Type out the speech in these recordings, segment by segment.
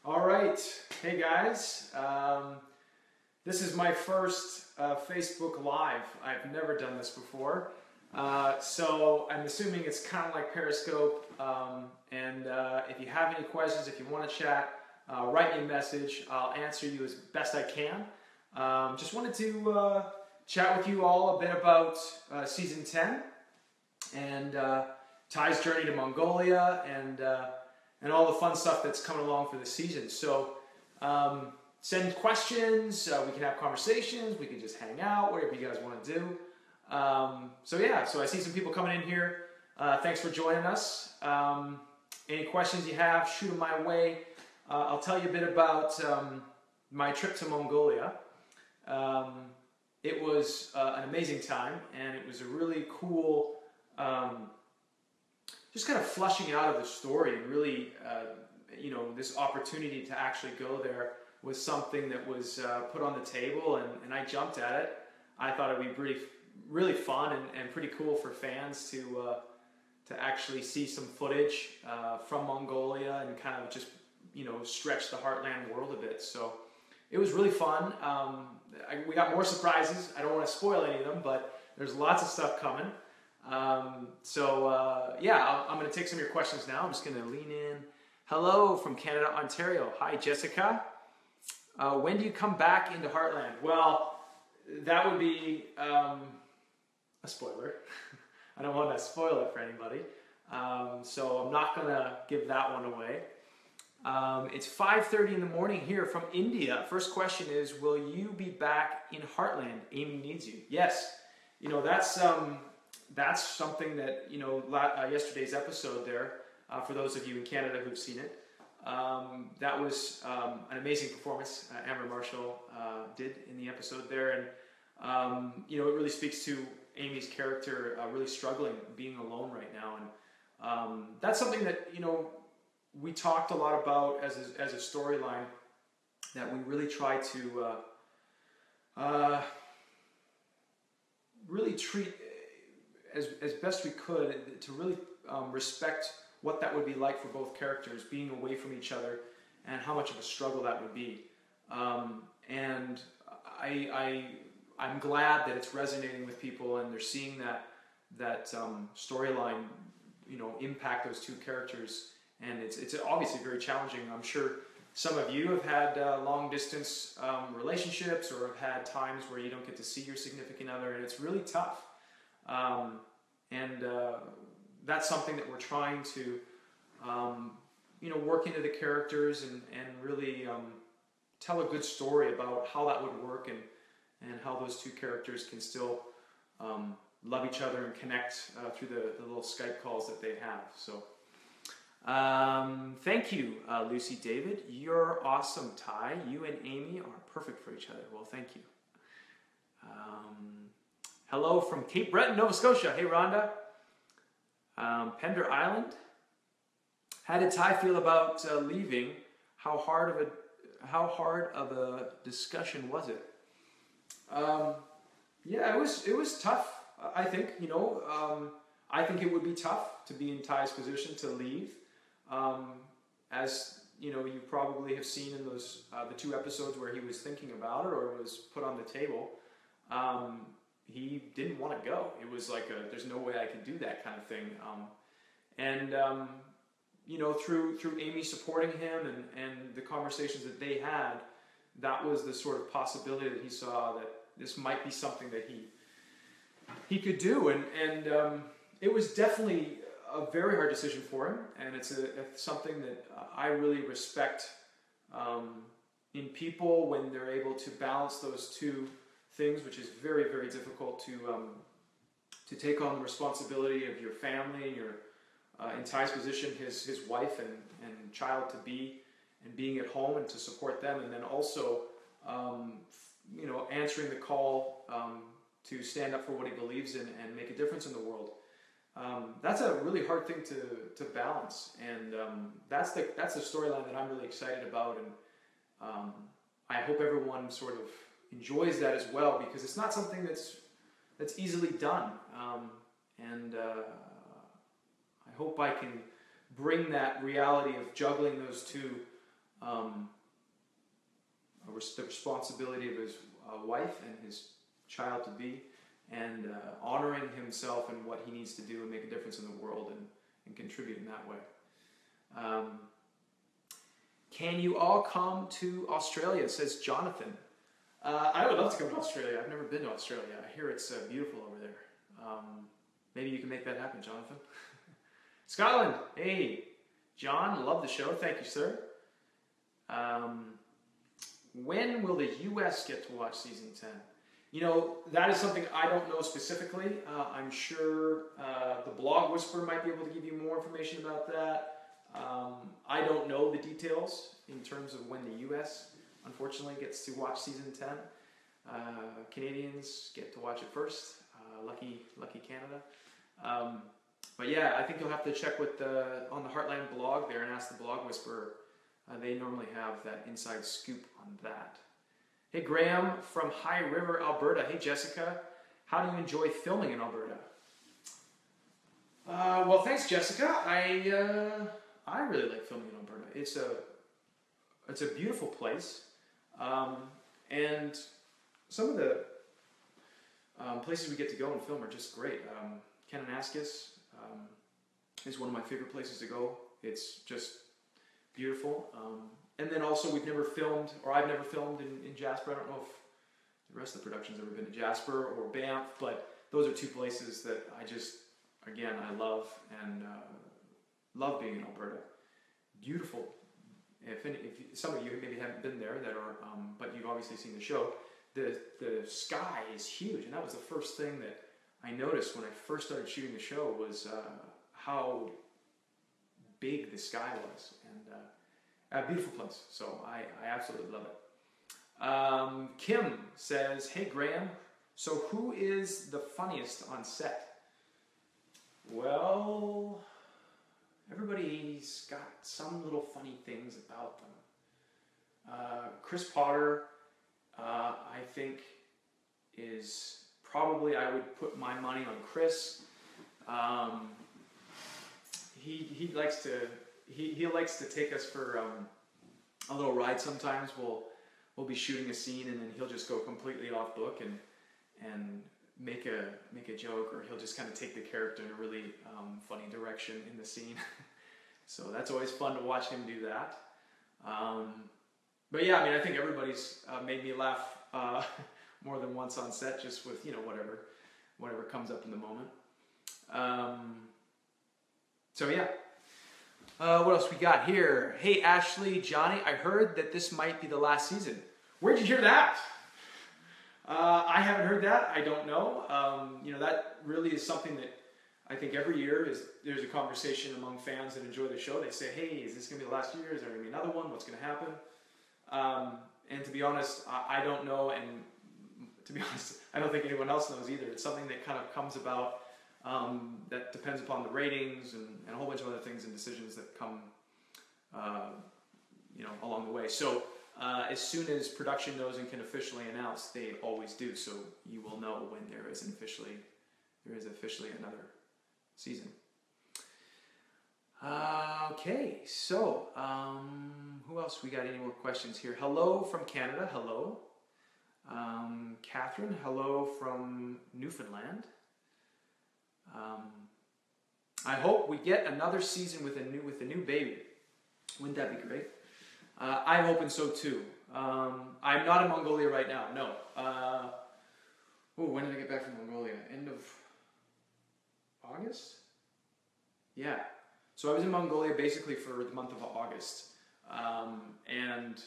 All right, hey guys, this is my first Facebook Live. I've never done this before, so I'm assuming it's kind of like Periscope, and if you have any questions, if you want to chat, write me a message. I'll answer you as best I can. Just wanted to chat with you all a bit about Season 10 and Ty's journey to Mongolia and all the fun stuff that's coming along for the season. So send questions, we can have conversations, we can just hang out, whatever you guys want to do. So I see some people coming in here. Thanks for joining us. Any questions you have, shoot them my way. I'll tell you a bit about my trip to Mongolia. It was an amazing time, and it was a really cool just kind of flushing out of the story, and really, this opportunity to actually go there was something that was put on the table, and I jumped at it. I thought it would be really fun and pretty cool for fans to actually see some footage from Mongolia and kind of just, stretch the Heartland world a bit. So it was really fun. We got more surprises. I don't want to spoil any of them, but there's lots of stuff coming. I'm going to take some of your questions now. I'm just going to lean in. Hello from Canada, Ontario. Hi, Jessica. When do you come back into Heartland? Well, that would be a spoiler. I don't want to spoil it for anybody. So I'm not going to give that one away. It's 5:30 in the morning here from India. First question is, will you be back in Heartland? Amy needs you. Yes. That's something that, yesterday's episode there, for those of you in Canada who've seen it, that was an amazing performance Amber Marshall did in the episode there. And, it really speaks to Amy's character really struggling, being alone right now. And that's something that, we talked a lot about as a storyline that we really try to really treat as best we could, to really respect what that would be like for both characters, being away from each other, and how much of a struggle that would be. And I'm glad that it's resonating with people, and they're seeing that storyline, impact those two characters. And it's obviously very challenging. I'm sure some of you have had long distance relationships, or have had times where you don't get to see your significant other, and it's really tough. That's something that we're trying to, work into the characters and really tell a good story about how that would work, and how those two characters can still love each other and connect through the little Skype calls that they have. So thank you, Lucy David. You're awesome, Ty. You and Amy are perfect for each other. Well, thank you. Hello from Cape Breton, Nova Scotia. Hey, Rhonda. Pender Island. How did Ty feel about leaving? How hard of a discussion was it? It was tough. I think I think it would be tough to be in Ty's position to leave. As you probably have seen in those the two episodes where he was thinking about it, or it was put on the table. He didn't want to go. It was like there's no way I can do that kind of thing. Through Amy supporting him and the conversations that they had, that was the sort of possibility that he saw, that this might be something that he could do. And it was definitely a very hard decision for him, and it's something that I really respect in people, when they're able to balance those two things, which is very, very difficult to take on the responsibility of your family, your in Ty's position, his wife and child to be, and being at home and to support them, and then also answering the call to stand up for what he believes in and make a difference in the world. That's a really hard thing to balance, and that's the storyline that I'm really excited about, and I hope everyone sort of enjoys that as well, because it's not something that's easily done, and I hope I can bring that reality of juggling those two the responsibility of his wife and his child to be, and honoring himself and what he needs to do and make a difference in the world and contribute in that way. Can you all come to Australia, says Jonathan. I would love to come to Australia. I've never been to Australia. I hear it's beautiful over there. Maybe you can make that happen, Jonathan. Scotland, hey, John, love the show. Thank you, sir. When will the U.S. get to watch season 10? You know, that is something I don't know specifically. I'm sure the Blog Whisperer might be able to give you more information about that. I don't know the details in terms of when the U.S. unfortunately gets to watch season 10. Canadians get to watch it first. Lucky Canada. But yeah, I think you'll have to check with on the Heartland blog there and ask the Blog Whisperer. They normally have that inside scoop on that. Hey Graham from High River, Alberta. Hey Jessica, how do you enjoy filming in Alberta? Well, thanks Jessica. I really like filming in Alberta. It's a beautiful place, and some of the places we get to go and film are just great. Kananaskis is one of my favorite places to go. It's just beautiful. And then also I've never filmed in Jasper. I don't know if the rest of the production's ever been to Jasper or Banff, but those are two places that I love and love being in Alberta. Beautiful. If some of you maybe haven't been there but you've obviously seen the show, the sky is huge, and that was the first thing that I noticed when I first started shooting the show was how big the sky was, and a beautiful place. So I absolutely love it. Kim says, "Hey Graham, so who is the funniest on set?" Well, everybody's got some little funny things about them. Chris Potter, I think, is probably, I would put my money on Chris. He likes to take us for a little ride sometimes. We'll be shooting a scene and then he'll just go completely off book and make a joke, or he'll just kind of take the character in a really funny direction in the scene. So that's always fun to watch him do that. But yeah, I mean, I think everybody's made me laugh more than once on set, just with whatever comes up in the moment. So yeah. What else we got here? Hey Ashley, Johnny, I heard that this might be the last season. Where'd you hear that? I haven't heard that. I don't know. That really is something that I think every year there's a conversation among fans that enjoy the show. They say, hey, is this going to be the last year? Is there going to be another one? What's going to happen? And to be honest, I don't know. And to be honest, I don't think anyone else knows either. It's something that kind of comes about that depends upon the ratings and a whole bunch of other things and decisions that come along the way. So as soon as production knows and can officially announce, they always do. So you will know when there is officially another season. Okay, so who else? We got any more questions here? Hello from Canada. Hello. Catherine. Hello from Newfoundland. I hope we get another season with a new baby. Wouldn't that be great? I'm hoping so too. I'm not in Mongolia right now. No. When did I get back from Mongolia? End of August? Yeah. So I was in Mongolia basically for the month of August. And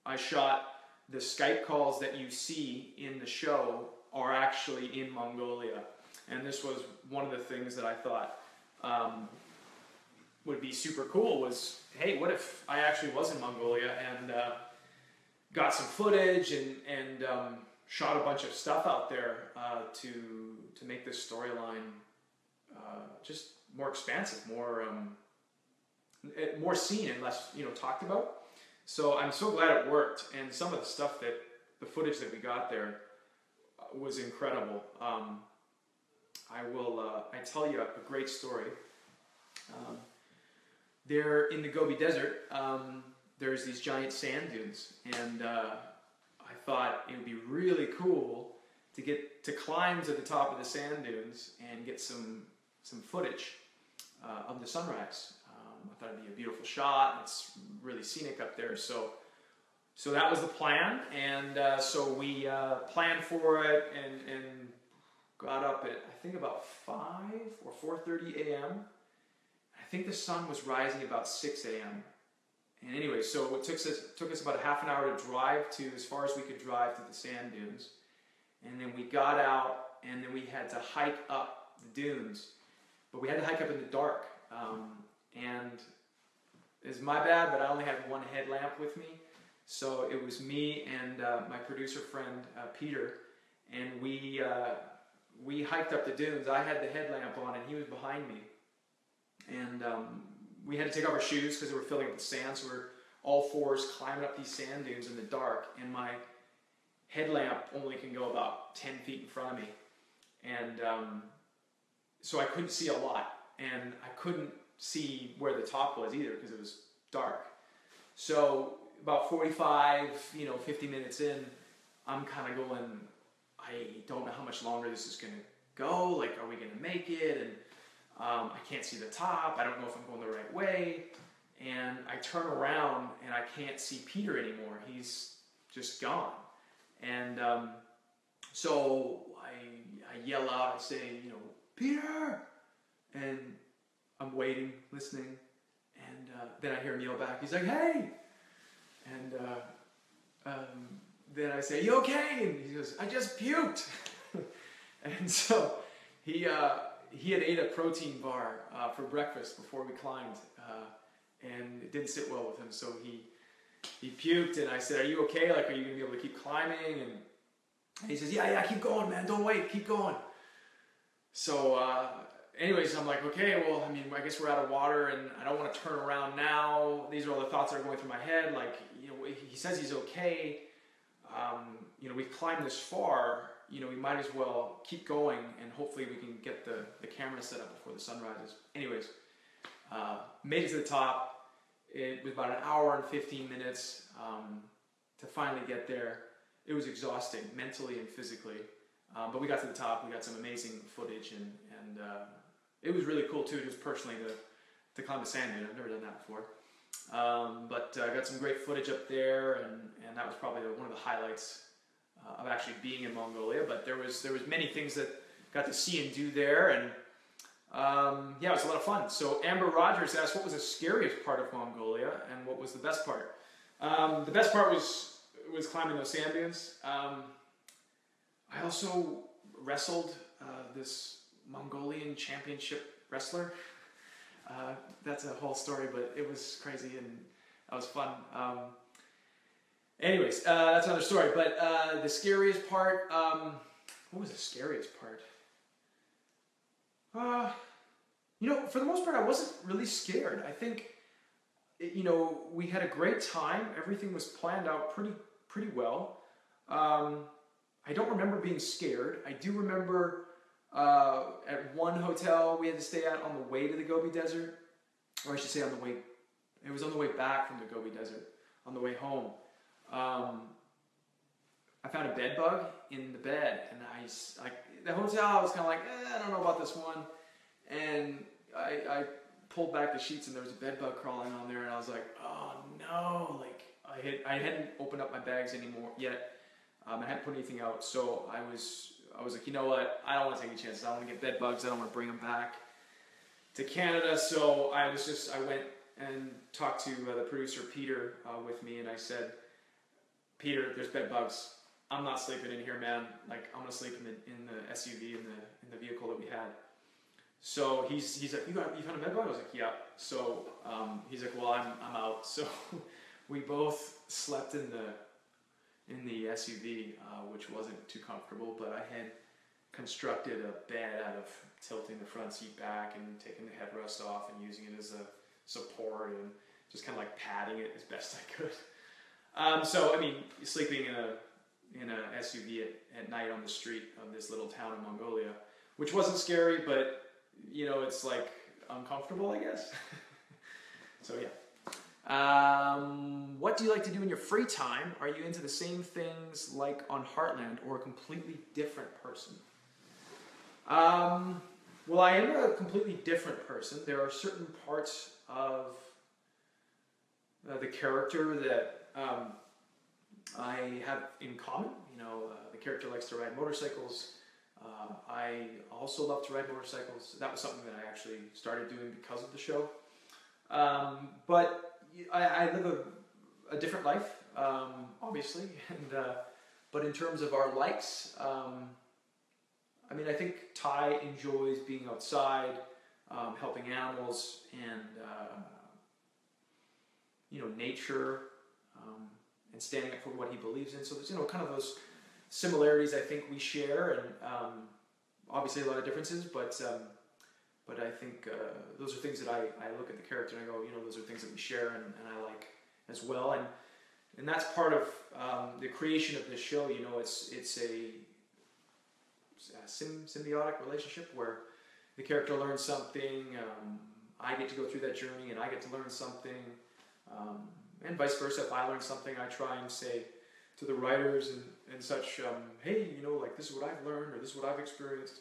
I shot the Skype calls that you see in the show are actually in Mongolia. And this was one of the things that I thought would be super cool was, hey, what if I actually was in Mongolia and got some footage and shot a bunch of stuff out there to make this storyline just more expansive, more seen and less talked about. So I'm so glad it worked, and some of the footage that we got there was incredible. I tell you a great story. There in the Gobi Desert, there's these giant sand dunes, and I thought it would be really cool to get to climb to the top of the sand dunes and get some footage of the sunrise. I thought it'd be a beautiful shot. It's really scenic up there, so that was the plan, and so we planned for it and got up at I think about 5 or 4:30 a.m. I think the sun was rising about 6 a.m. And anyway, so it took us about a half an hour to drive to as far as we could drive to the sand dunes, and then we got out, and then we had to hike up the dunes, but we had to hike up in the dark, and it's my bad, but I only had one headlamp with me, so it was me and my producer friend Peter, and we hiked up the dunes. I had the headlamp on, and he was behind me, and we had to take off our shoes because they were filling up with sand, so we're all fours climbing up these sand dunes in the dark, and my headlamp only can go about 10 feet in front of me, and so I couldn't see a lot, and I couldn't see where the top was either because it was dark. So about 45, 50 minutes in, I'm kind of going, I don't know how much longer this is going to go, like, are we going to make it? And I can't see the top, I don't know if I'm going the right way, and I turn around and I can't see Peter anymore. He's just gone. And so I yell out, I say, Peter! And I'm waiting, listening, and then I hear him yell back. He's like, hey! And then I say, you okay? And he goes, I just puked. And so he had ate a protein bar for breakfast before we climbed, and it didn't sit well with him, so he puked, and I said, are you okay? Like, are you going to be able to keep climbing? And he says, yeah, keep going, man. Don't wait, keep going. So anyways, I'm like, okay, well, I mean, I guess we're out of water, and I don't want to turn around now. These are all the thoughts that are going through my head. Like, he says he's okay. We've climbed this far. We might as well keep going, and hopefully we can get the camera set up before the sun rises. Anyways, made it to the top. It was about an hour and 15 minutes to finally get there. It was exhausting, mentally and physically. But we got to the top. We got some amazing footage, and it was really cool too, just personally to climb the sand dune. I've never done that before. But I got some great footage up there, and that was probably one of the highlights of actually being in Mongolia. But there was many things that got to see and do there, and yeah, it was a lot of fun. So Amber Rogers asked, what was the scariest part of Mongolia, and what was the best part? The best part was climbing those sand dunes. I also wrestled this Mongolian championship wrestler. That's a whole story, but it was crazy and that was fun. Anyways, that's another story. But the scariest part, what was the scariest part? For the most part, I wasn't really scared. I think, we had a great time. Everything was planned out pretty well. I don't remember being scared. I do remember at one hotel we had to stay at on the way to the Gobi Desert, or I should say it was on the way back from the Gobi Desert, on the way home. I found a bed bug in the bed, and the hotel, I was kind of like, I don't know about this one, and I pulled back the sheets, and there was a bed bug crawling on there, and I was like, oh no, like I hadn't opened up my bags anymore yet. I hadn't put anything out, so I was like, you know what, I don't want to take any chances. I don't want to get bed bugs. I don't want to bring them back to Canada. So I went and talked to the producer Peter with me, and I said, Peter, there's bed bugs. I'm not sleeping in here, man. Like, I'm gonna sleep in the SUV in the vehicle that we had. So he's like, you found a bed bug? I was like, yeah. So he's like, well, I'm out. So we both slept in the SUV, which wasn't too comfortable, but I had constructed a bed out of tilting the front seat back and taking the headrest off and using it as a support and just kind of like padding it as best I could. So I mean, sleeping in a SUV at night on the street of this little town in Mongolia, which wasn't scary, but it's like uncomfortable, I guess. So yeah. what do you like to do in your free time? Are you into the same things like on Heartland or a completely different person? Well, I am a completely different person. There are certain parts of the character that I have in common. The character likes to ride motorcycles. I also love to ride motorcycles. That was something that I actually started doing because of the show. But I live a different life, obviously. But in terms of our likes, I think Ty enjoys being outside, helping animals, and nature, and standing up for what he believes in. So there's kind of those similarities I think we share, and obviously a lot of differences. But I think those are things that I look at the character and I go, those are things that we share, and I like as well. And that's part of the creation of this show. It's a symbiotic relationship where the character learns something, I get to go through that journey, and I get to learn something, and vice versa. If I learn something, I try and say to the writers and such, hey, this is what I've learned, or this is what I've experienced.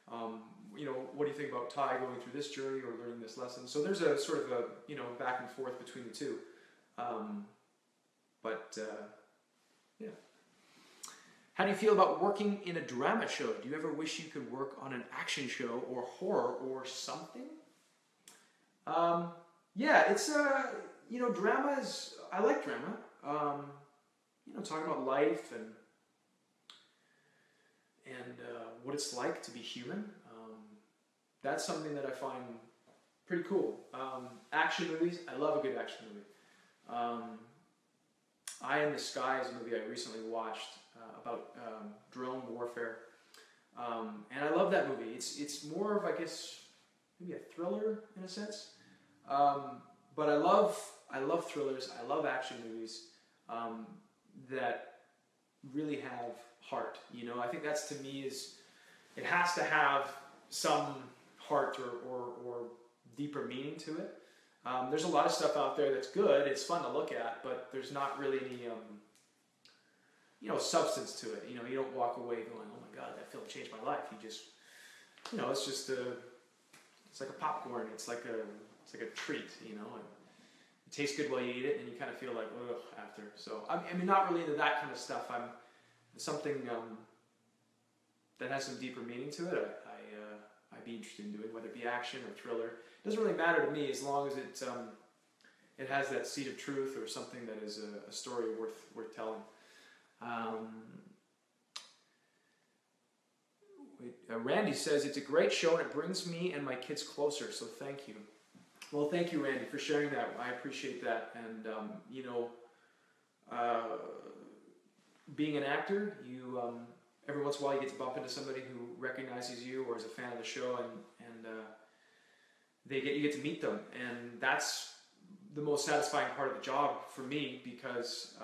What do you think about Ty going through this journey or learning this lesson? So there's a sort of a back and forth between the two. Yeah. How do you feel about working in a drama show? Do you ever wish you could work on an action show or horror or something? Yeah, it's drama is, I like drama. Talking about life and what it's like to be human. That's something that I find pretty cool. Action movies, I love a good action movie. Eye in the Sky is a movie I recently watched about drone warfare. And I love that movie. It's more of, I guess, maybe a thriller in a sense. But I love thrillers. I love action movies that really have heart. I think that's, to me, it has to have some heart or deeper meaning to it. There's a lot of stuff out there that's good. It's fun to look at, but there's not really any substance to it. You don't walk away going, oh my God, that film changed my life. You just, it's just it's like a popcorn. It's like a treat. It tastes good while you eat it, and you kind of feel like, ugh, after. So I'm not really into that kind of stuff. I'm something that has some deeper meaning to it. I'd be interested in doing, whether it be action or thriller. It doesn't really matter to me as long as it has that seed of truth or something that is a story worth telling. Randy says, it's a great show and it brings me and my kids closer, so thank you. Well, thank you, Randy, for sharing that. I appreciate that. And, being an actor, you every once in a while you get to bump into somebody who recognizes you or is a fan of the show, and you get to meet them. And that's the most satisfying part of the job for me, because,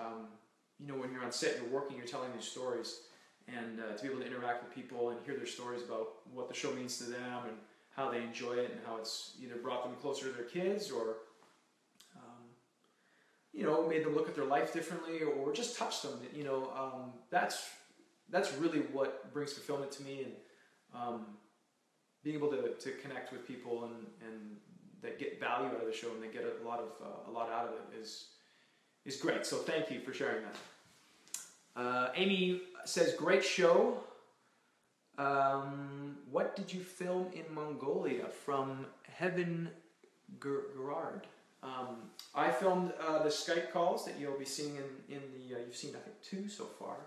when you're on set, you're working, you're telling these stories, and to be able to interact with people and hear their stories about what the show means to them and how they enjoy it and how it's either brought them closer to their kids or, made them look at their life differently or just touched them. That's really what brings fulfillment to me, and being able to connect with people and that get value out of the show and they get a lot out of it is great. So thank you for sharing that. Amy says, great show. What did you film in Mongolia? From Heaven Gerard. I filmed the Skype calls that you'll be seeing in the, you've seen I think 2 so far.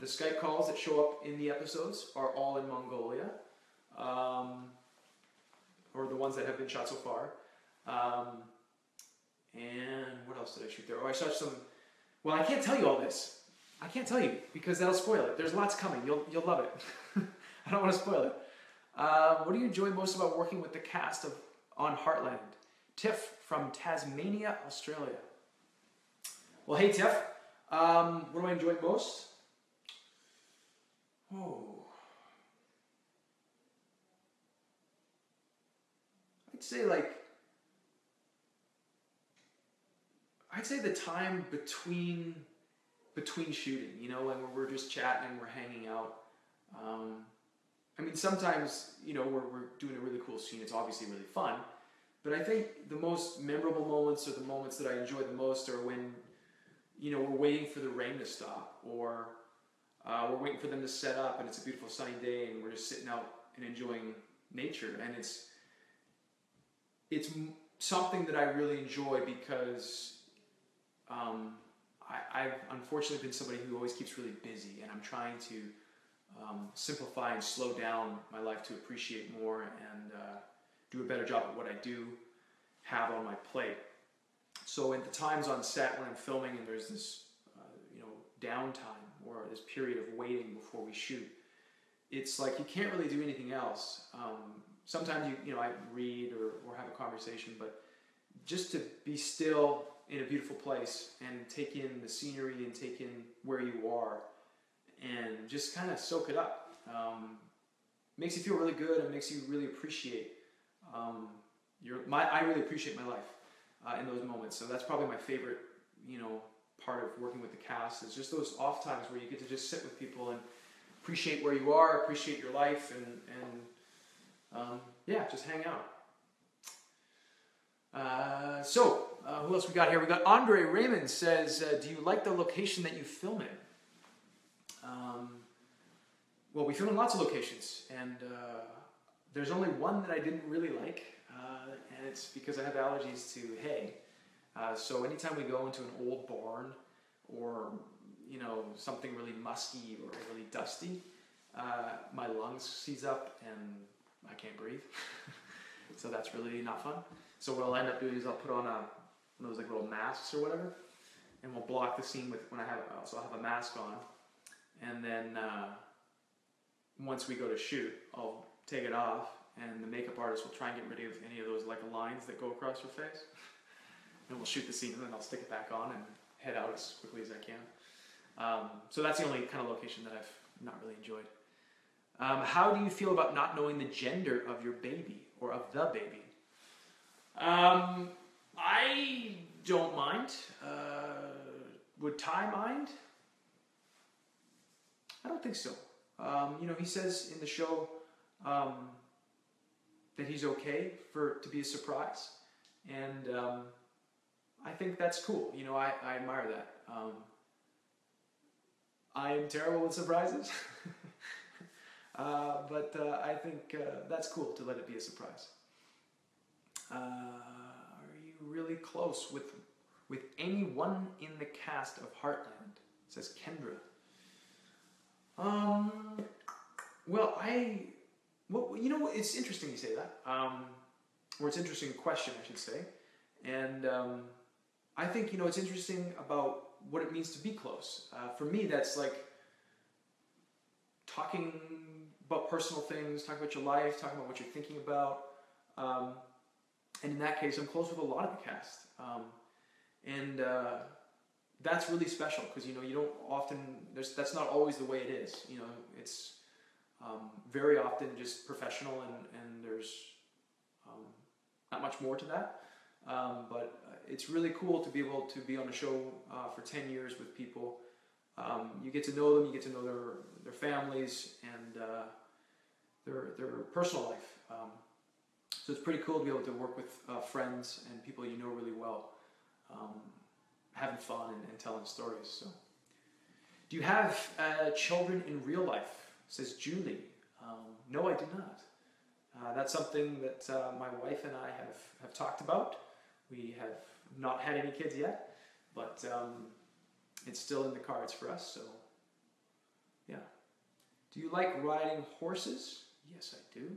The Skype calls that show up in the episodes are all in Mongolia, or the ones that have been shot so far. And what else did I shoot there? Oh, I shot some, well, I can't tell you all this. I can't tell you because that'll spoil it. There's lots coming. You'll love it. I don't want to spoil it. What do you enjoy most about working with the cast on Heartland? Tiff from Tasmania, Australia. Well, hey Tiff. What do I enjoy most? I'd say I'd say the time between shooting, you know, when we're just chatting and we're hanging out. I mean, sometimes, you know, we're doing a really cool scene. It's obviously really fun. But I think the most memorable moments, or the moments that I enjoy the most, are when, you know, we're waiting for the rain to stop, or we're waiting for them to set up and it's a beautiful sunny day and we're just sitting out and enjoying nature. And it's something that I really enjoy because I've unfortunately been somebody who always keeps really busy, and I'm trying to simplify and slow down my life to appreciate more and do a better job at what I do have on my plate. So at the times on set when I'm filming and there's this you know, downtime or this period of waiting before we shoot, it's like you can't really do anything else. Sometimes you know, I read or have a conversation, but just to be still in a beautiful place and take in the scenery and take in where you are and just kind of soak it up. Makes you feel really good and makes you really appreciate I really appreciate my life in those moments. So that's probably my favorite, you know, part of working with the cast, is just those off times where you get to just sit with people and appreciate where you are, appreciate your life, and yeah, just hang out. Who else we got here? We got Andre Raymond says, do you like the location that you film in? Well, we film in lots of locations, and there's only one that I didn't really like, and it's because I have allergies to hay. So anytime we go into an old barn, or you know, something really musky or really dusty, my lungs seize up and I can't breathe. So that's really not fun. So what I'll end up doing is I'll put on one of those like little masks or whatever, and we'll block the scene with I'll have a mask on, and then once we go to shoot, I'll take it off, and the makeup artist will try and get rid of any of those like lines that go across your face, and we'll shoot the scene, and then I'll stick it back on and head out as quickly as I can. So that's the only kind of location that I've not really enjoyed. How do you feel about not knowing the gender of your baby or of the baby? I don't mind. Would Ty mind? I don't think so. You know, he says in the show that he's okay to be a surprise, and I think that's cool. You know, I admire that. I am terrible with surprises, but I think that's cool to let it be a surprise. Are you really close with anyone in the cast of Heartland? Says Kendra. Well, you know, it's interesting you say that. Or it's an interesting question, I should say. And I think, you know, it's interesting about what it means to be close. For me, that's like talking about personal things, talking about your life, talking about what you're thinking about. And in that case, I'm close with a lot of the cast. And that's really special because, you know, you don't often, that's not always the way it is. You know, it's very often just professional, and there's not much more to that. But it's really cool to be able to be on a show for 10 years with people. You get to know them, you get to know their families and their personal life. So it's pretty cool to be able to work with friends and people you know really well, having fun and telling stories. So, do you have children in real life? Says Julie. No, I do not. That's something that my wife and I have talked about. We have not had any kids yet, but it's still in the cards for us. So, yeah. Do you like riding horses? Yes, I do.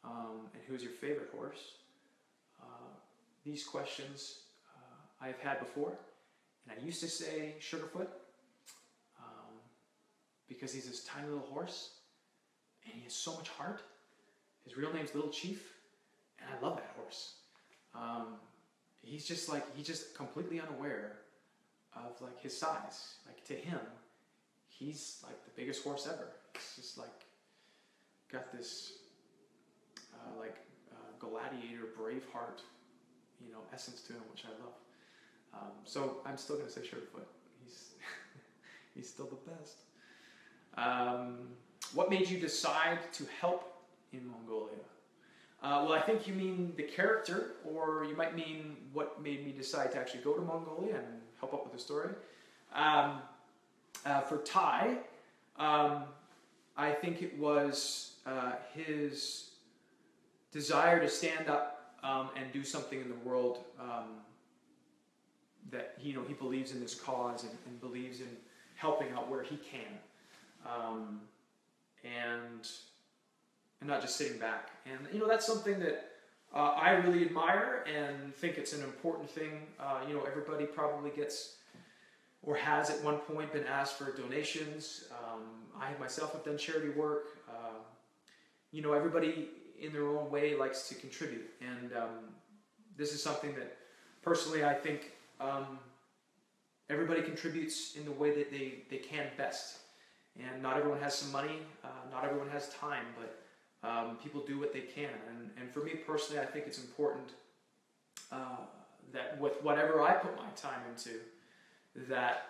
And who's your favorite horse? These questions I've had before, and I used to say Sugarfoot because he's this tiny little horse, and he has so much heart. His real name's Little Chief, and I love that horse. He's just completely unaware of like his size. Like to him, he's like the biggest horse ever. It's just like got this gladiator, Braveheart, you know, essence to him, which I love. So I'm still going to say Sugarfoot. He's still the best. What made you decide to help in Mongolia? Well, I think you mean the character, or you might mean what made me decide to actually go to Mongolia and help up with the story. For Ty, I think it was his desire to stand up and do something in the world that he believes in this cause and believes in helping out where he can, and not just sitting back. And that's something that I really admire and think it's an important thing. Everybody probably gets or has at one point been asked for donations. I myself have done charity work. Everybody in their own way likes to contribute, and this is something that personally I think everybody contributes in the way that they can best. And not everyone has some money, not everyone has time, but people do what they can. And for me personally, I think it's important that with whatever I put my time into, that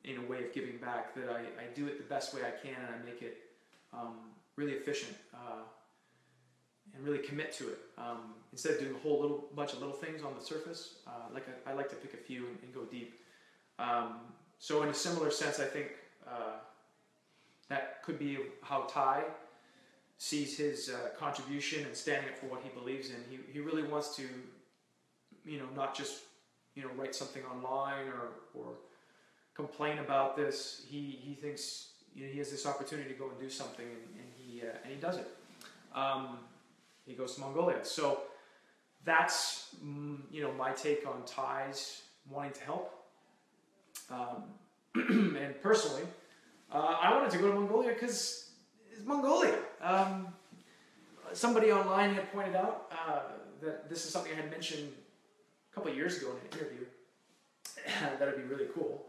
in a way of giving back, that I do it the best way I can, and I make it really efficient and really commit to it. Instead of doing a whole bunch of little things on the surface, I like to pick a few and go deep. So in a similar sense, I think that could be how Ty sees his contribution and standing up for what he believes in. He really wants to, not just write something online or complain about this. He thinks he has this opportunity to go and do something, and he does it. He goes to Mongolia. So that's my take on Ty's wanting to help. And personally, I wanted to go to Mongolia because it's Mongolia. Somebody online had pointed out that this is something I had mentioned a couple of years ago in an interview. That would be really cool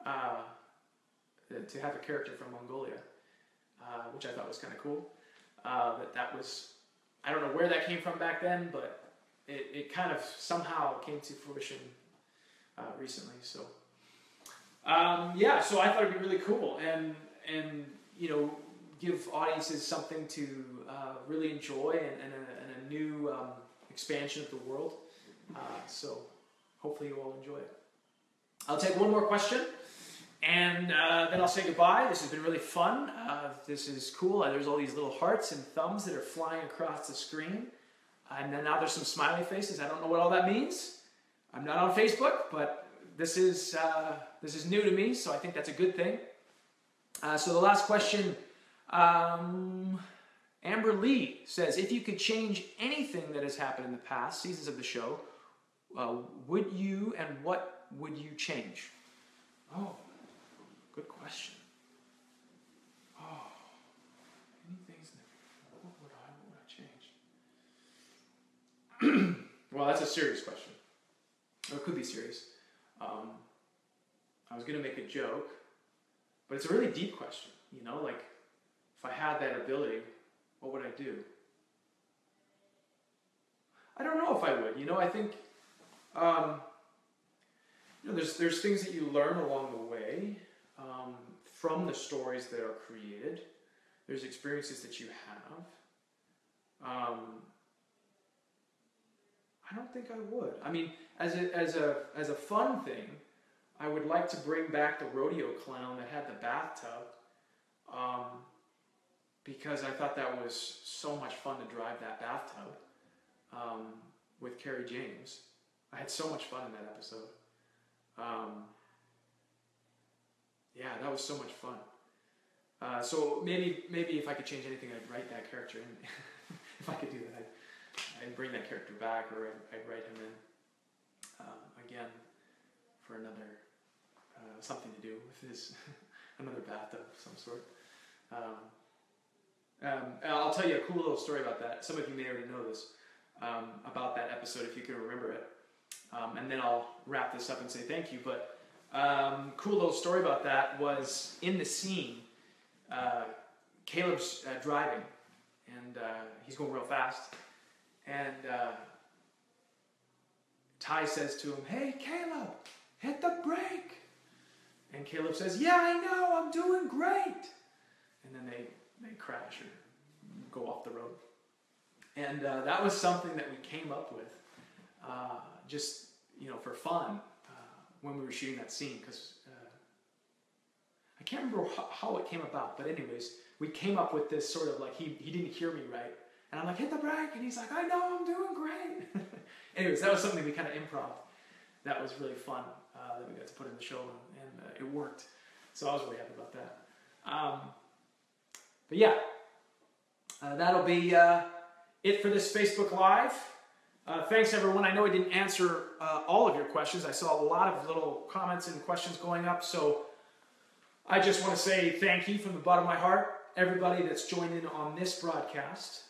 to have a character from Mongolia, which I thought was kind of cool. That was, I don't know where that came from back then, but it kind of somehow came to fruition recently. So so I thought it'd be really cool and give audiences something to really enjoy and a new expansion of the world. So hopefully you all enjoy it. I'll take one more question, and then I'll say goodbye. This has been really fun. This is cool. There's all these little hearts and thumbs that are flying across the screen. And then now there's some smiley faces. I don't know what all that means. I'm not on Facebook, but this is new to me, so I think that's a good thing. So the last question, Amber Lee says, if you could change anything that has happened in the past seasons of the show, would you, and what would you change? Oh, good question. Oh, any things that, what would I change? Well, that's a serious question. Or it could be serious. I was going to make a joke, but it's a really deep question. Like, if I had that ability, what would I do? I don't know if I would. I think there's things that you learn along the way from the stories that are created. There's experiences that you have. I don't think I would. I mean, as a fun thing, I would like to bring back the rodeo clown that had the bathtub, because I thought that was so much fun to drive that bathtub with Carrie James. I had so much fun in that episode. That was so much fun. So maybe if I could change anything, I'd write that character in. If I could do that, I'd bring that character back, or I'd write him in again for another something to do with his another bathtub of some sort. I'll tell you a cool little story about that. Some of you may already know this about that episode if you can remember it, and then I'll wrap this up and say thank you. But cool little story about that was in the scene. Caleb's driving, and he's going real fast, and Ty says to him, "Hey, Caleb, hit the brake." And Caleb says, "Yeah, I know, I'm doing great." And then they crash or go off the road. And that was something that we came up with just, for fun when we were shooting that scene, because I can't remember how it came about, but anyways, we came up with this sort of like, he didn't hear me right. And I'm like, "Hit the brake," and he's like, "I know, I'm doing great." Anyways, that was something we kind of improv. That was really fun that we got to put in the show, and it worked. So I was really happy about that. But yeah, that'll be it for this Facebook Live. Thanks, everyone. I know I didn't answer all of your questions. I saw a lot of little comments and questions going up, so I just want to say thank you from the bottom of my heart. Everybody that's joined in on this broadcast,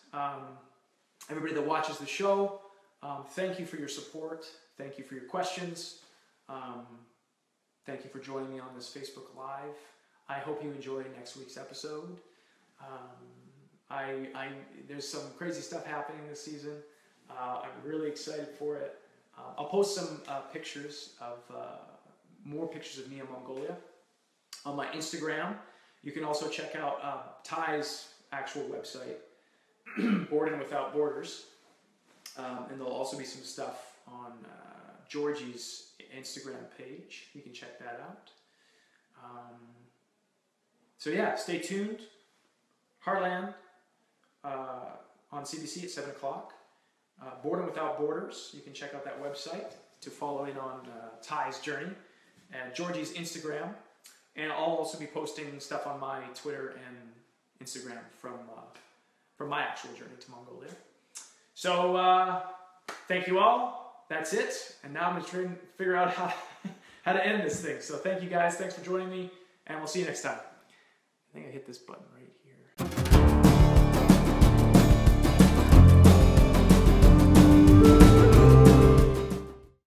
everybody that watches the show, thank you for your support. Thank you for your questions. Thank you for joining me on this Facebook Live. I hope you enjoy next week's episode. There's some crazy stuff happening this season. I'm really excited for it. I'll post some pictures of more pictures of me in Mongolia on my Instagram. You can also check out Ty's actual website, Boarding Without Borders, and there'll also be some stuff on Georgie's Instagram page. You can check that out. So yeah, stay tuned. Heartland on CBC at 7 o'clock. Boarding Without Borders. You can check out that website to follow in on Ty's journey. And Georgie's Instagram. And I'll also be posting stuff on my Twitter and Instagram from my actual journey to Mongolia. So thank you all. That's it. And now I'm going to try and figure out how to end this thing. So thank you guys. Thanks for joining me. And we'll see you next time. I think I hit this button right here.